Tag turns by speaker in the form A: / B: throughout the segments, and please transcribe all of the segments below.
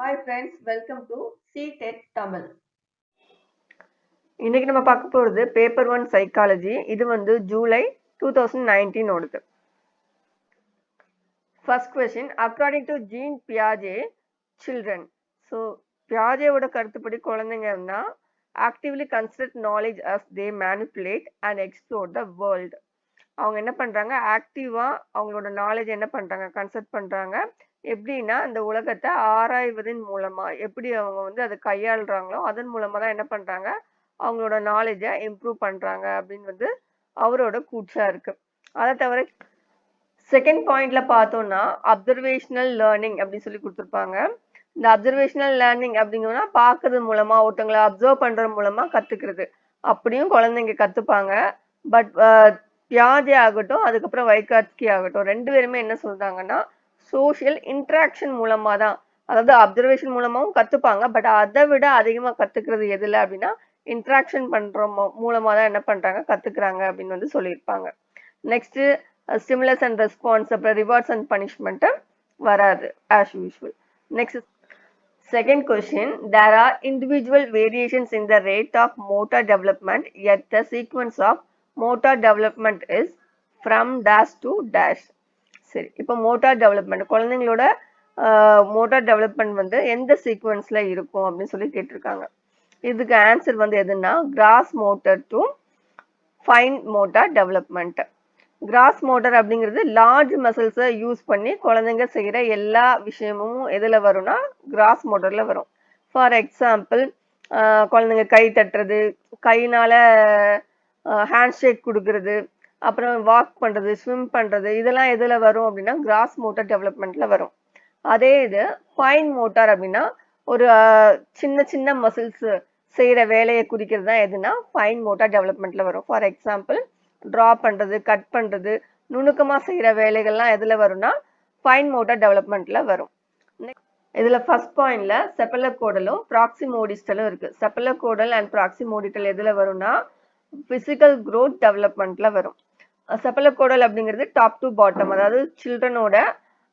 A: Hi friends, welcome to CTET Tamil. இன்னைக்கு நம்ம பார்க்க போறது பேப்பர் 1 சைக்காலஜி. இது வந்து ஜூலை 2019 ஓடுது. First question, according to Jean Piaget, children. So பியாஜேவோட கருத்துப்படி குழந்தைங்கன்னா actively consider knowledge as they manipulate and explore the world. அவங்க என்ன பண்றாங்க, ஆக்டிவா அவங்களோட நாலேஜ் என்ன பண்றாங்க, கன்சல்ட் பண்றாங்க. எப்படின்னா இந்த உலகத்தை ஆராய்வதன் மூலமா எப்படி அவங்க வந்து அதை கையாளுறாங்களோ அதன் மூலமா தான் என்ன பண்றாங்க, அவங்களோட நாலேஜை இம்ப்ரூவ் பண்றாங்க அப்படின்னு வந்து அவரோட கூற்றா இருக்கு. அதை தவிர செகண்ட் பாயிண்ட்ல பார்த்தோம்னா அப்சர்வேஷனல் லேர்னிங் அப்படின்னு சொல்லி கொடுத்துருப்பாங்க. இந்த அப்சர்வேஷனல் லேர்னிங் அப்படிங்கன்னா பார்க்கறது மூலமா ஒருத்தவங்களை அப்சர்வ் பண்றது மூலமா கத்துக்கிறது. அப்படியும் குழந்தைங்க கத்துப்பாங்க. பட் பியாஜே ஆகட்டும், அதுக்கப்புறம் வைகாட்ஸ்கி ஆகட்டும், ரெண்டு பேருமே என்ன சொல்றாங்கன்னா சோஷியல் இன்ட்ராக்ஷன் மூலமா தான், அதாவது அப்சர்வேஷன் மூலமாவும் கத்துப்பாங்க. பட் அதை விட அதிகமா கத்துக்கிறது எதுல அப்படின்னா இன்ட்ராக்ஷன் பண்ற மூலமா தான் என்ன பண்றாங்க, கத்துக்கிறாங்க அப்படின்னு வந்து சொல்லியிருப்பாங்க. நெக்ஸ்ட் ஸ்டிமுலஸ் அண்ட் ரெஸ்பான்ஸ், அப்புறம் ரிவார்ட்ஸ் அண்ட் பனிஷ்மெண்ட் வராது as usual. Next second question, there are individual variations in the rate of motor development, yet the sequence of motor development is from dash to dash. சரி, இப்போ motor development குழந்தைங்களோட motor development வந்து எந்த சீக்வன்ஸ்ல இருக்கும் அப்படின்னு சொல்லி கேட்டிருக்காங்க. இதுக்கு ஆன்சர் வந்து எதுன்னா cross motor to fine motor development. Cross motor அப்படிங்கிறது லார்ஜ் மசில்ஸை யூஸ் பண்ணி குழந்தைங்க செய்கிற எல்லா விஷயமும் எதில் வரும்னா கிராஸ் மோட்டர்ல வரும். ஃபார் எக்ஸாம்பிள், குழந்தைங்க கை தட்டுறது, கையினால ஹேண்ட் ஷேக் கொடுக்கறது, அப்புறம் வாக் பண்ணுறது, ஸ்விம் பண்ணுறது, இதெல்லாம் எதில் வரும் அப்படின்னா கிராஸ் மோட்டார் டெவலப்மெண்ட்ல வரும். அதே இது ஃபைன் மோட்டார் அப்படின்னா ஒரு சின்ன சின்ன மசில்ஸ் செய்கிற வேலையை குறிக்கிறது தான் எதுனா ஃபைன் மோட்டார் டெவலப்மெண்ட்ல வரும். ஃபார் எக்ஸாம்பிள், ட்ரா பண்ணுறது, கட் பண்ணுறது, நுணுக்கமாக செய்கிற வேலைகள்லாம் எதில் வரும்னா ஃபைன் மோட்டார் டெவலப்மெண்ட்ல வரும். இதில் ஃபர்ஸ்ட் பாயிண்ட்ல செப்பலோகோடலும் ப்ராக்சிமோடிஸ்டலும் இருக்கு. செப்பலோகோடல் அண்ட் ப்ராக்சிமோடிஸ்டல் எதில் வரும்னா பிசிக்கல் க்ரோத் டெவலப்மெண்ட்ல வரும். செப்பலோகோடல் அப்படிங்கிறது டாப் டு பாட்டம், அதாவது சில்ட்ரனோட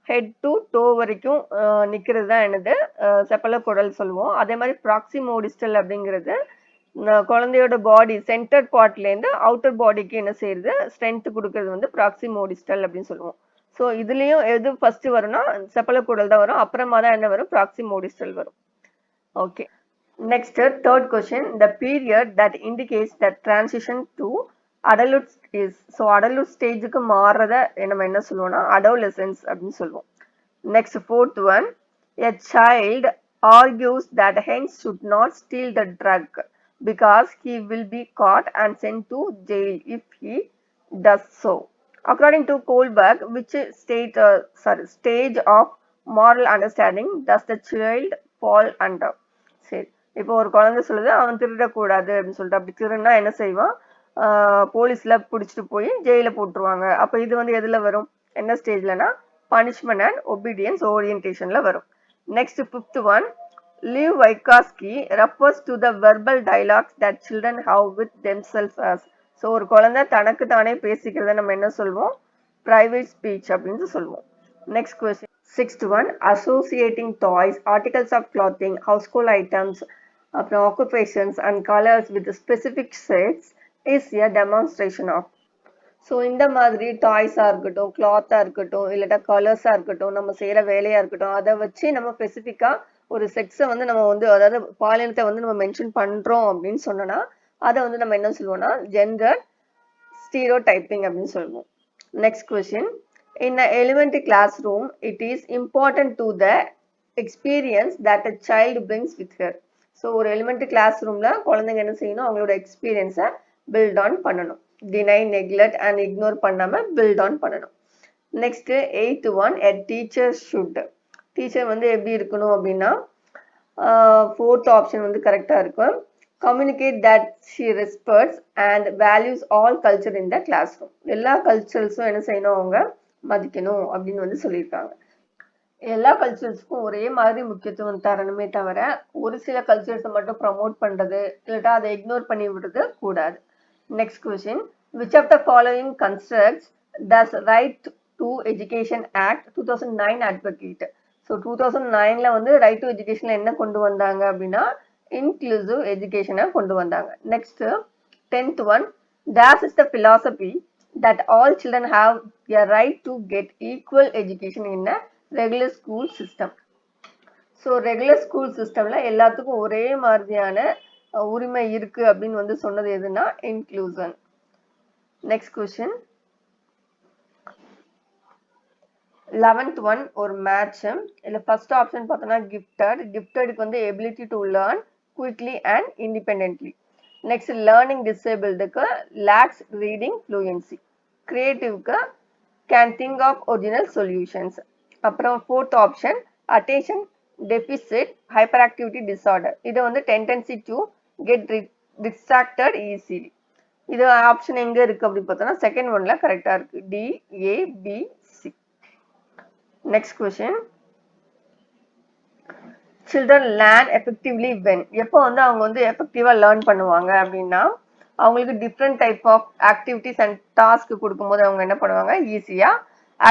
A: ஹெட் டு டோ வரைக்கும் நிற்கிறது தான் என்னது செப்பலோகோடல் சொல்லுவோம். அதே மாதிரி ப்ராக்சிமோடிஸ்டல் அப்படிங்கிறது குழந்தையோட பாடி சென்டர் பார்ட்லேருந்து அவுட்டர் பாடிக்கு என்ன செய்யுது, ஸ்ட்ரென்த் கொடுக்கறது வந்து ப்ராக்சிமோடிஸ்டல் அப்படின்னு சொல்லுவோம். ஸோ இதுலேயும் எது ஃபர்ஸ்ட் வரும்னா செப்பலோகோடல் தான் வரும், அப்புறமா தான் என்ன வரும், ப்ராக்சிமோடிஸ்டல் வரும். Okay, next third question, the period that indicates the transition to adult is. So adult ஸ்டேஜுக்கு மாறுறத நம்ம என்ன சொல்லுவோம்னா அடோலசன்ஸ் அப்படின்னு சொல்லுவோம். Next fourth one, a child argues that hens should not steal the drug because he will be caught and sent to jail if he does so. According to Kohlberg, which stage of moral understanding does the child fall under? சரி, இப்போ ஒரு குழந்தை சொல்லுது அவன் திருடக்கூடாது அப்படின்னு சொல்லிட்டு, அப்படி திருடுனா என்ன செய்வான், போலீஸ்ல பிடிச்சிட்டு போய் ஜெயில போட்டுருவாங்க. அப்போ இது வந்து எதுல வரும், என்ன ஸ்டேஜ்லனா பனிஷ்மெண்ட் அண்ட் ஒபீடியன்ஸ் ஓரியன்டேஷன்ல வரும். Next, fifth one, Lev Vygotsky refers to the verbal dialogues that children have with themselves as. So ஒரு குழந்தை தனக்கு தானே பேசிக்கிறத நம்ம என்ன சொல்வோம், private speech அப்படின்னு சொல்லுவோம். Next question, sixth one, associating toys, articles of clothing, household items, அப்புறம் occupations and colors with specific sets is a demonstration of. So இந்த மாதிரி டாய்ஸாக இருக்கட்டும், கிளாத்தாக இருக்கட்டும், இல்லாட்டா கலர்ஸாக இருக்கட்டும், நம்ம செய்கிற வேலையாக இருக்கட்டும், அதை வச்சு நம்ம ஸ்பெசிஃபிக்காக ஒரு செக்ஸை வந்து நம்ம வந்து, அதாவது பாலினத்தை வந்து நம்ம மென்ஷன் பண்ணுறோம் அப்படின்னு சொன்னோன்னா அதை வந்து நம்ம என்ன சொல்லுவோம்னா ஜெண்டர் ஸ்டீரியோ டைப்பிங் அப்படின்னு சொல்லுவோம். Next question, in a elementary classroom it is important to the experience that a child brings with her. So ஒரு எலிமெண்ட்ரி கிளாஸ் ரூமில் குழந்தைங்க என்ன செய்யணும், அவங்களோட எக்ஸ்பீரியன்ஸை பில்ட் ஆன் பண்ணணும். டினை, நெக்லெக்ட் அண்ட் இக்னோர் பண்ணாமல் பில்ட் ஆன் பண்ணணும். Next eighth one, a teacher should. Teacher வந்து எப்படி இருக்கணும் அப்படின்னா ஃபோர்த் ஆப்ஷன் வந்து கரெக்டாக இருக்கும். Communicate that she respects and values all culture in the class room. எல்லா கல்ச்சர்ஸும் என்ன செய்யணும், அவங்க மதிக்கணும் அப்படின்னு வந்து சொல்லியிருக்காங்க. எல்லா கல்ச்சர்ஸ்க்கும் ஒரே மாதிரி முக்கியத்துவம் தரணுமே தவிர ஒரு சில கல்ச்சர்ஸை மட்டும் ப்ரமோட் பண்ணுறது இல்லாட்டா அதை இக்னோர் பண்ணி விடுறது கூடாது. Next question, which of the following constructs does Right to Education Act 2009 advocate? So 2009ல் வந்து ரைட் டு எஜுகேஷனில் என்ன கொண்டு வந்தாங்க அப்படின்னா இன்க்ளூசிவ் எஜுகேஷனை கொண்டு வந்தாங்க. Next 10th one, that is the philosophy that all children have a right to get equal education in a regular school system. So regular school சிஸ்டம்ல எல்லாத்துக்கும் ஒரே மாதிரியான உரிமை இருக்கு அப்படின்னு வந்து சொன்னது எதுனா inclusion. Next question 11th one ஒரு மேட்ச். இல்ல ஃபர்ஸ்ட் ஆப்ஷன் பார்த்தோம்னா கிஃப்டடுக்கு வந்து ability to learn quickly and independently. Next learning டிசேபிள்டுக்கு லேக்ஸ் ரீடிங் ஃப்ளூயன்சி. கிரியேட்டிவ்க்கு can think of original solutions. அப்புறம் fourth option attention deficit hyperactivity disorder. இது வந்து tendency to get distracted easily. இது ஆப்ஷன் எங்க இருக்கு அப்படின்னு பார்த்தோம்னா செகண்ட் ஒன்ல கரெக்டா இருக்கு, D A B C. Next question children learn effectively when. எப்போ வந்து அவங்க வந்து எஃபெக்டிவா லேர்ன் பண்ணுவாங்க அப்படின்னா அவங்களுக்கு different type of activities and task கொடுக்கும்போது அவங்க என்ன பண்ணுவாங்க, ஈஸியா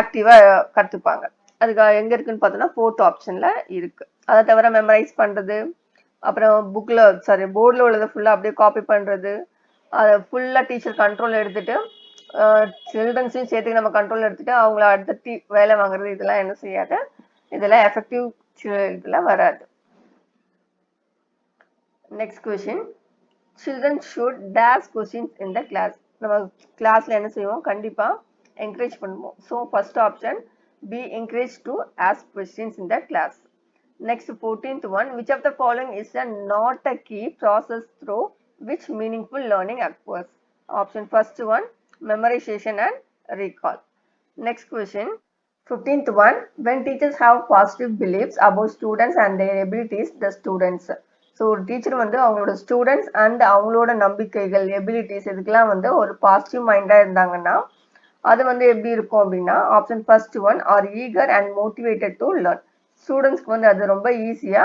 A: ஆக்டிவா கத்துப்பாங்க. அதுக்கு எங்க இருக்குன்னு பார்த்தோம்னா ஃபோர்த் ஆப்ஷன்ல இருக்கு. அதை தவிர மெமரைஸ் பண்றது, அப்புறம் போர்டில் உள்ளதை ஃபுல்லா அப்படியே காப்பி பண்றது, அதை ஃபுல்லா டீச்சர் கண்ட்ரோல் எடுத்துட்டு சில்ட்ரன்ஸையும் சேர்த்து நம்ம கண்ட்ரோல் எடுத்துட்டு அவங்கள அடுத்த வேலை வாங்குறது, இதெல்லாம் என்ன செய்யாது, இதெல்லாம் எஃபெக்டிவ் இதுல வராது. Next question children should dash questions in the class. நம்ம கிளாஸ்ல என்ன செய்வோம், கண்டிப்பா என்கரேஜ் பண்ணுவோம். So first option be encouraged to ask questions in the class. Next 14th one, which of the following is not a key process through which meaningful learning occurs? Option first one memorization and recall. Next question 15th one, when teachers have positive beliefs about students and their abilities, the students. So ஒரு teacher வந்து அவங்களோட students and அவங்களோட நம்பிக்கைகள் abilities இதுக்கெல்லாம் வந்து ஒரு positive மைண்டா இருந்தாங்கன்னா அது வந்து எப்படி இருக்கும் அப்படின்னா option first one R eager and motivated to learn. ஸ்டூடெண்ட்ஸ்க்கு வந்து அது ரொம்ப ஈஸியா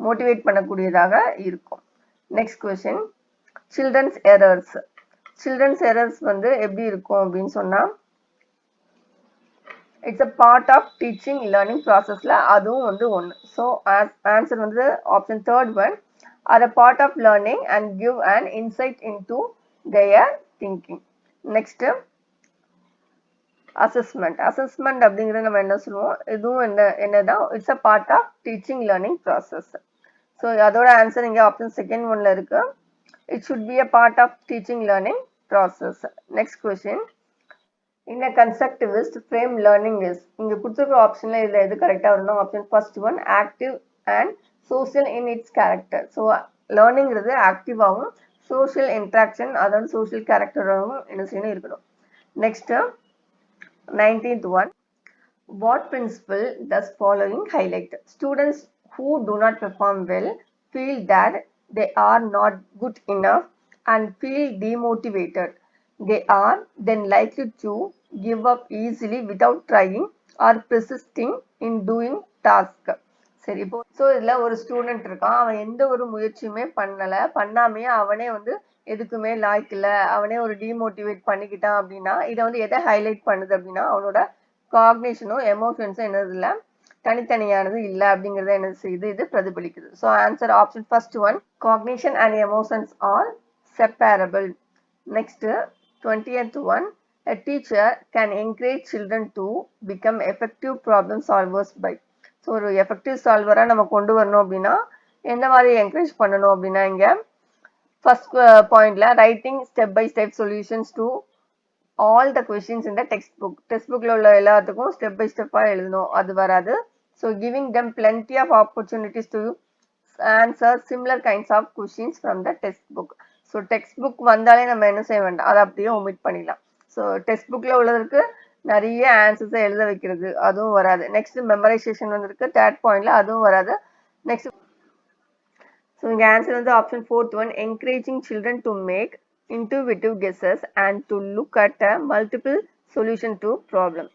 A: மோட்டிவேட் பண்ணக்கூடியதாக இருக்கும். நெக்ஸ்ட் கொஸ்டின் சில்ட்ரன்ஸ் எரர்ஸ் வந்து எப்படி இருக்கும் அப்படின்னு சொன்னா it's a part of teaching learning ப்ராசஸ்ல அதுவும் வந்து ஒன்று. ஸோ ஆன்சர் வந்து option third one or a part of learning and give and insight into their thinking. Next assessment அப்படிங்கிறது நம்ம என்ன சொல்லுவோம், இதுவும் என்னதான் it's a part of teaching learning process. So அதோட ஆன்சர் இங்கே ஆப்ஷன் செகண்ட் ஒன்ல இருக்கு, it should be a part of teaching learning process. Next question in a constructivist frame learning is. இங்க கொடுத்திருக்கிற ஆப்ஷன்ல இதுல எது கரெக்டா வரணும், option first one active and social in its character. So லேர்னிங்கிறது ஆக்டிவாகவும் சோசியல் இன்ட்ராக்ஷன் அதோட சோசியல் கேரக்டராகவும் என்ன செய்யணும் இருக்கணும். Next 19th one, what principle does following highlight? Students who do not perform well feel that they are not good enough and feel demotivated. They are then likely to give up easily without trying or persisting in doing task. சரி, இப்போ so இதுல ஒரு student இருக்கான், அவன் எந்த ஒரு முயற்சியுமே பண்ணாமையே அவனே வந்து எதுக்குமே லாய்க்கு இல்லை, அவனே ஒரு டிமோட்டிவேட் பண்ணிக்கிட்டான் அப்படின்னா இதை வந்து எதை ஹைலைட் பண்ணுது அப்படின்னா அவனோட காக்னிஷனும் எமோஷன்ஸும் என்னது இல்லை, தனித்தனியானது இல்லை அப்படிங்கிறத என்ன செய்யுது, இது பிரதிபலிக்குது. So answer option first one cognition and emotions are separable. Next 20th one, a teacher can encourage children to become effective problem solvers by. So ஒரு எஃபெக்டிவ் சால்வரா நம்ம கொண்டு வரணும் அப்படின்னா எந்த மாதிரி என்கரேஜ் பண்ணணும் அப்படின்னா இங்க ஃபர்ஸ்ட் பாயிண்ட்ல writing step by step solutions to all the questions இந்த டெக்ஸ்ட் புக்ல உள்ள எல்லாத்துக்கும் ஸ்டெப் பை ஸ்டெப்பா எழுதணும், அது வராது. So giving them plenty of opportunities to answer similar kinds of questions from the textbook. So textbook வந்தாலே நம்ம என்ன செய்ய வேண்டாம், அதை அப்படியே ஒமிட் பண்ணிடலாம். ஸோ டெக்ஸ்ட் புக்ல உள்ளதற்கு நிறைய ஆன்சர்ஸை எழுத வைக்கிறது அதுவும் வராது. நெக்ஸ்ட் மெமரைசேஷன் வந்துருக்கு தேர்ட் பாயிண்ட்ல, அதுவும் வராது. நெக்ஸ்ட் ஸோ இங்க ஆன்சர் வந்து option fourth one encouraging children to make intuitive guesses and to look at a multiple solution to problem.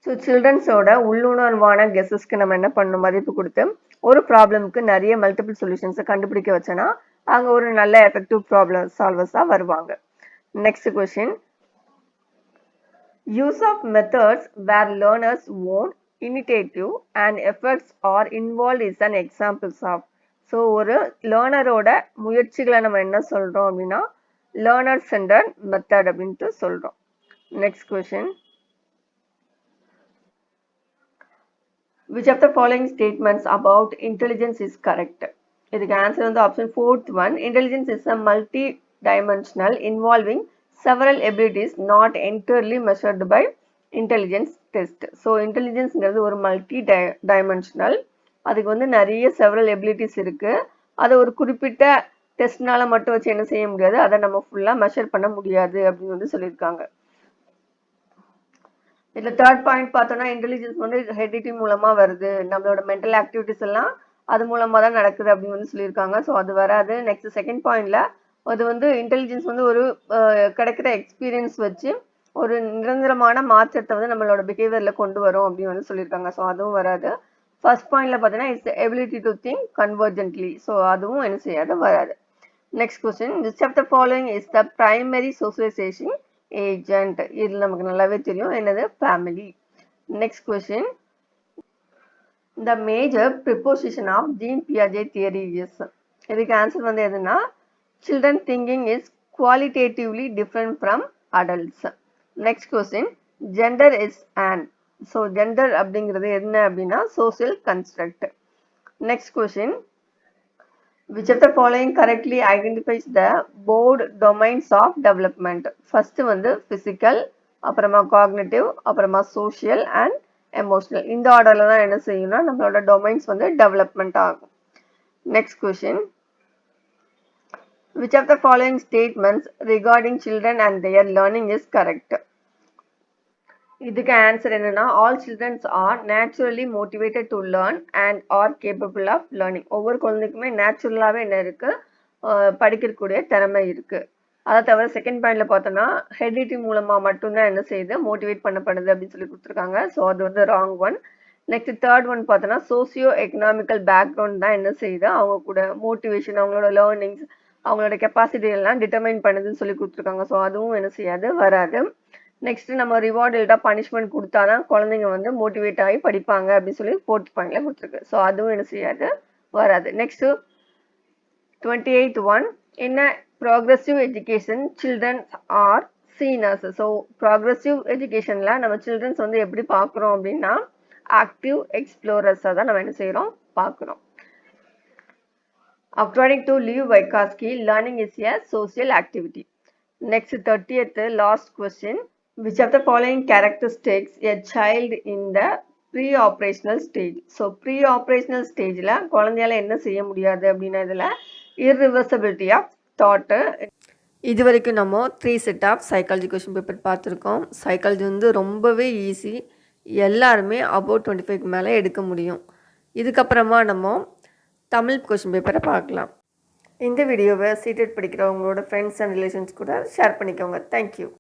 A: So சில்ட்ரன்ஸோட உள்ளுணர்வான கெஸஸ்க்கு நம்ம என்ன பண்ணணும், மதிப்பு கொடுத்து ஒரு ப்ராப்ளம்க்கு நிறைய மல்டிபிள் சொல்யூஷன்ஸை கண்டுபிடிக்க வச்சோன்னா அங்க ஒரு நல்ல எஃபெக்டிவ் ப்ராப்ளம் சால்வர்ஸா வருவாங்க. Next question use of methods where learners own initiative and efforts are involved is an examples of. So ஒரு லேர்னரோட முயற்சிகளை நம்ம என்ன சொல்கிறோம் அப்படின்னா லேர்னர் சென்டர் மெத்தட் அப்படின்ட்டு சொல்கிறோம். Next question, which of the following statements about intelligence is correct? இதுக்கு ஆன்சர் வந்து option fourth one. Intelligence is a multi dimensional involving several abilities not entirely measured by intelligence test. So இன்டெலிஜென்ஸ்ங்கிறது ஒரு multi dimensional, அதுக்கு வந்து நிறைய several abilities இருக்கு. அதை ஒரு குறிப்பிட்ட டெஸ்ட்னால மட்டும் வச்சு என்ன செய்ய முடியாது, அதை நம்ம ஃபுல்லா மெஷர் பண்ண முடியாது அப்படின்னு வந்து சொல்லியிருக்காங்க. இதுல தேர்ட் பாயிண்ட் பார்த்தோம்னா இன்டெலிஜென்ஸ் வந்து ஹெரிடிட்டி மூலமா வருது, நம்மளோட மென்டல் ஆக்டிவிட்டிஸ் எல்லாம் அது மூலமா தான் நடக்குது அப்படின்னு வந்து சொல்லியிருக்காங்க. ஸோ அது வராது. நெக்ஸ்ட் செகண்ட் பாயிண்ட்ல அது வந்து இன்டெலிஜென்ஸ் வந்து ஒரு கிடைக்கிற எக்ஸ்பீரியன்ஸ் வச்சு ஒரு நிரந்தரமான மாற்றத்தை வந்து நம்மளோட பிஹேவியர்ல கொண்டு வரும் அப்படின்னு வந்து சொல்லியிருக்காங்க. ஸோ அதுவும் வராது. ஃபர்ஸ்ட் பாயிண்ட்ல பார்த்தீங்கன்னா it's ability to think convergently. So அதுவும் என்ன செய்யாது, வராது. Next question, which of the following is the primary socialization agent? இது நமக்கு நல்லாவே தெரியும், என்னது, family. Next question, the major preposition of Jean பியாஜே தியரி இஸ்? இதுக்கு ஆன்சர் வந்து எதுனா children thinking is qualitatively different from adults. Next question, gender is an. So gender அப்படிங்கிறது என்ன அப்படின்னா social construct. Next question, which of the following correctly identifies the broad domains of development? First வந்து physical, அப்புறமா cognitive, அப்புறமா social and emotional. இந்த ஆர்டர்ல தான் என்ன செய்யணும்னா நம்மளோட domains வந்து development ஆகும். Next question, which of the following statements regarding children and their learning is correct? இதுக்கு ஆன்சர் என்னன்னா all children are naturally motivated to learn and are capable of learning. ஒவ்வொரு குழந்தைக்குமே நேச்சுரலாவே என்ன இருக்கு, படிக்கக்கூடிய திறமை இருக்கு. அதை தவிர செகண்ட் பாயிண்ட்ல பார்த்தோம்னா ஹெரிடிட்டி மூலமா மட்டும்தான் என்ன செய்யுது, மோட்டிவேட் பண்ணப்படுது அப்படின்னு சொல்லி கொடுத்துருக்காங்க. ஸோ அது வந்து wrong one. Next third one பார்த்தோம்னா சோசியோ எக்கனாமிக்கல் பேக்ரவுண்ட் தான் என்ன செய்யுது, அவங்க கூட மோட்டிவேஷன், அவங்களோட லேர்னிங்ஸ், அவங்களோட கெப்பாசிட்டி எல்லாம் டிட்டர்மைன் பண்ணுதுன்னு சொல்லி கொடுத்துருக்காங்க. ஸோ அதுவும் என்ன செய்யாது, வராது. நெக்ஸ்ட் நம்ம ரிவார்டு இல்லா பனிஷ்மெண்ட் கொடுத்தாதான் குழந்தைங்க வந்து மோட்டிவேட் ஆகி படிப்பாங்க அப்படின்னு சொல்லி ஃபோர்த் பாயிண்ட்ல கொடுத்துருக்கு. ஸோ அதுவும் என்ன செய்யாது, வராது. நெக்ஸ்ட் 28th ஒன், என்ன progressive education children are seniors? So progressive எஜுகேஷன்ல நம்ம சில்ட்ரன்ஸ் வந்து எப்படி பார்க்குறோம் அப்படின்னா ஆக்டிவ் எக்ஸ்ப்ளோரர்ஸாக தான் நம்ம என்ன செய்கிறோம், பார்க்குறோம். According to Leo Vygotsky, learning is a social activity. Next 30th last question, which of the following characteristics a child in the pre-operational stage? So pre-operational stageல குழந்தையால என்ன செய்ய முடியாது அப்படின்னா இதில் irreversibility of thought. இது வரைக்கும் நம்ம 3 set of psychology question paper பார்த்துருக்கோம். Psychology வந்து ரொம்பவே ஈஸி, எல்லாருமே அபவுட் 25க்கு மேலே எடுக்க முடியும். இதுக்கப்புறமா நம்ம தமிழ் கொஷின் பேப்பரை பார்க்கலாம். இந்த வீடியோவை சீட்டட் படிக்கிற உங்களோட ஃப்ரெண்ட்ஸ் அண்ட் ரிலேஷன்ஸ் கூட ஷேர் பண்ணிக்கோங்க. தேங்க்யூ.